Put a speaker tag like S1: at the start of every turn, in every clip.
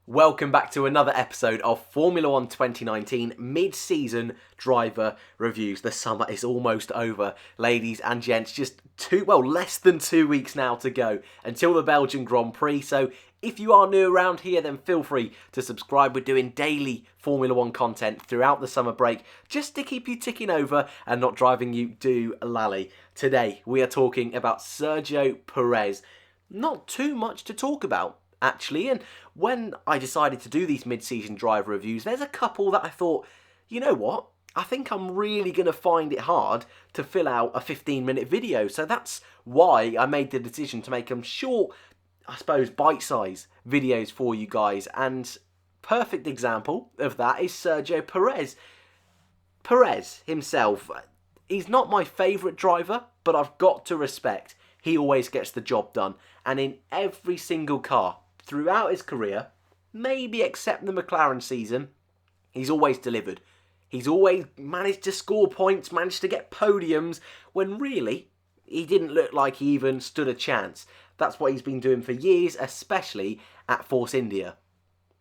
S1: Welcome back to another episode of Formula 1 2019 mid-season driver reviews. The summer is almost over, ladies and gents. Just less than 2 weeks now to go until the Belgian Grand Prix. So if you are new around here, then feel free to subscribe. We're doing daily Formula 1 content throughout the summer break just to keep you ticking over and not driving you do lally. Today we are talking about Sergio Perez. Not too much to talk about, actually, and when I decided to do these mid-season driver reviews, there's a couple that I thought, you know what, I think I'm really going to find it hard to fill out a 15-minute video, so that's why I made the decision to make them short, I suppose, bite-sized videos for you guys, and perfect example of that is Sergio Perez. Perez himself, he's not my favourite driver, but I've got to respect he always gets the job done, and in every single car throughout his career, maybe except the McLaren season, he's always delivered. He's always managed to score points, managed to get podiums, when really, he didn't look like he even stood a chance. That's what he's been doing for years, especially at Force India.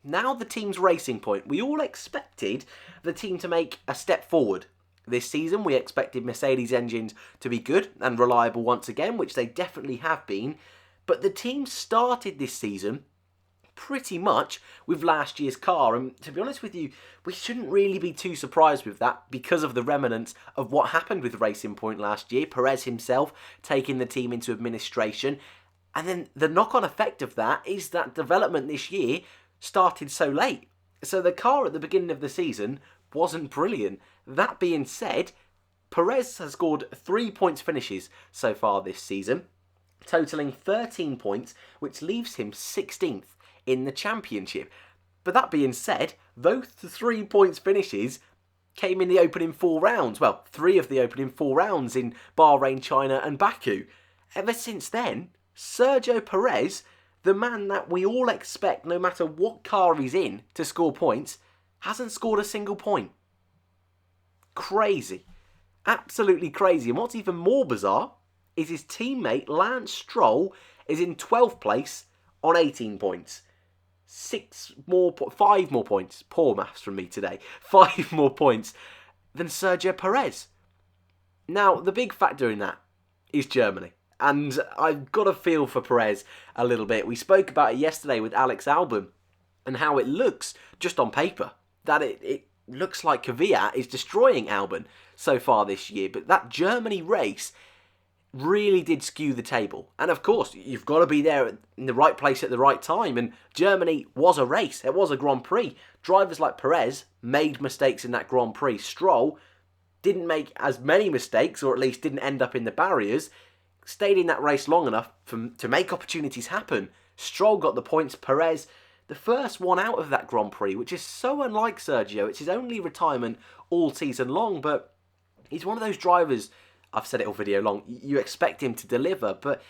S1: Now the team's Racing Point. We all expected the team to make a step forward. This season, we expected Mercedes engines to be good and reliable once again, which they definitely have been. But the team started this season pretty much with last year's car, and to be honest with you, we shouldn't really be too surprised with that because of the remnants of what happened with Racing Point last year. Perez himself taking the team into administration, and then the knock-on effect of that is that development this year started so late. So the car at the beginning of the season wasn't brilliant. That being said, Perez has scored 3 points finishes so far this season, totaling 13 points, which leaves him 16th in the championship. But that being said, those 3 points finishes came in the opening 4 rounds. Well, 3 of the opening 4 rounds in Bahrain, China and Baku. Ever since then, Sergio Perez, the man that we all expect no matter what car he's in to score points, hasn't scored a single point. Crazy. Absolutely crazy. And what's even more bizarre is his teammate Lance Stroll is in 12th place on 18 points. 5 more points. Poor maths from me today. 5 more points than Sergio Perez. Now, the big factor in that is Germany. And I've got a feel for Perez a little bit. We spoke about it yesterday with Alex Albon and how it looks, just on paper, that it looks like Kvyat is destroying Albon so far this year. But that Germany race really did skew the table. And of course, you've got to be there in the right place at the right time. And Germany was a race. It was a Grand Prix. Drivers like Perez made mistakes in that Grand Prix. Stroll didn't make as many mistakes, or at least didn't end up in the barriers. Stayed in that race long enough to make opportunities happen. Stroll got the points. Perez, the first one out of that Grand Prix, which is so unlike Sergio. It's his only retirement all season long, but he's one of those drivers, I've said it all video long, you expect him to deliver, but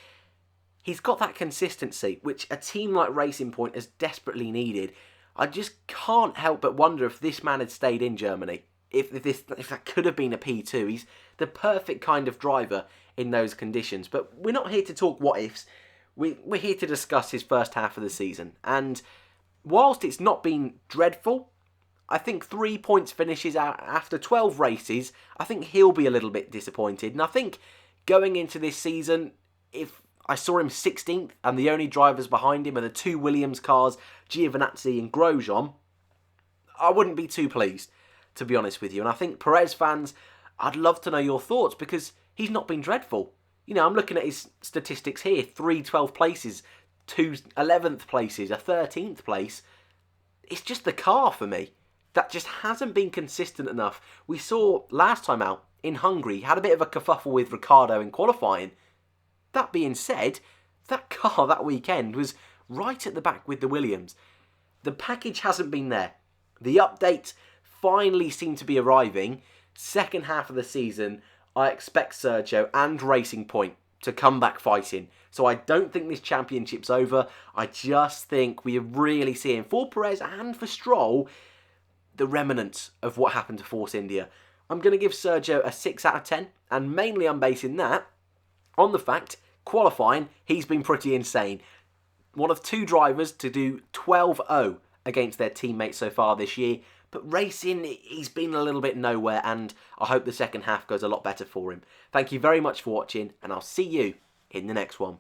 S1: he's got that consistency, which a team like Racing Point has desperately needed. I just can't help but wonder if this man had stayed in Germany, if that could have been a P2. He's the perfect kind of driver in those conditions. But we're not here to talk what-ifs. We're here to discuss his first half of the season. And whilst it's not been dreadful, I think 3 points finishes out after 12 races. I think he'll be a little bit disappointed. And I think going into this season, if I saw him 16th and the only drivers behind him are the 2 Williams cars, Giovinazzi and Grosjean, I wouldn't be too pleased, to be honest with you. And I think Perez fans, I'd love to know your thoughts because he's not been dreadful. You know, I'm looking at his statistics here. 3 12th places, 2 11th places, a 13th place. It's just the car for me that just hasn't been consistent enough. We saw last time out in Hungary, had a bit of a kerfuffle with Ricciardo in qualifying. That being said, that car that weekend was right at the back with the Williams. The package hasn't been there. The update finally seemed to be arriving. Second half of the season, I expect Sergio and Racing Point to come back fighting. So I don't think this championship's over. I just think we're really seeing, for Perez and for Stroll, the remnants of what happened to Force India. I'm going to give Sergio a 6 out of 10, and mainly I'm basing that on the fact, qualifying, he's been pretty insane. One of 2 drivers to do 12.0 against their teammates so far this year. But racing, he's been a little bit nowhere, and I hope the second half goes a lot better for him. Thank you very much for watching, and I'll see you in the next one.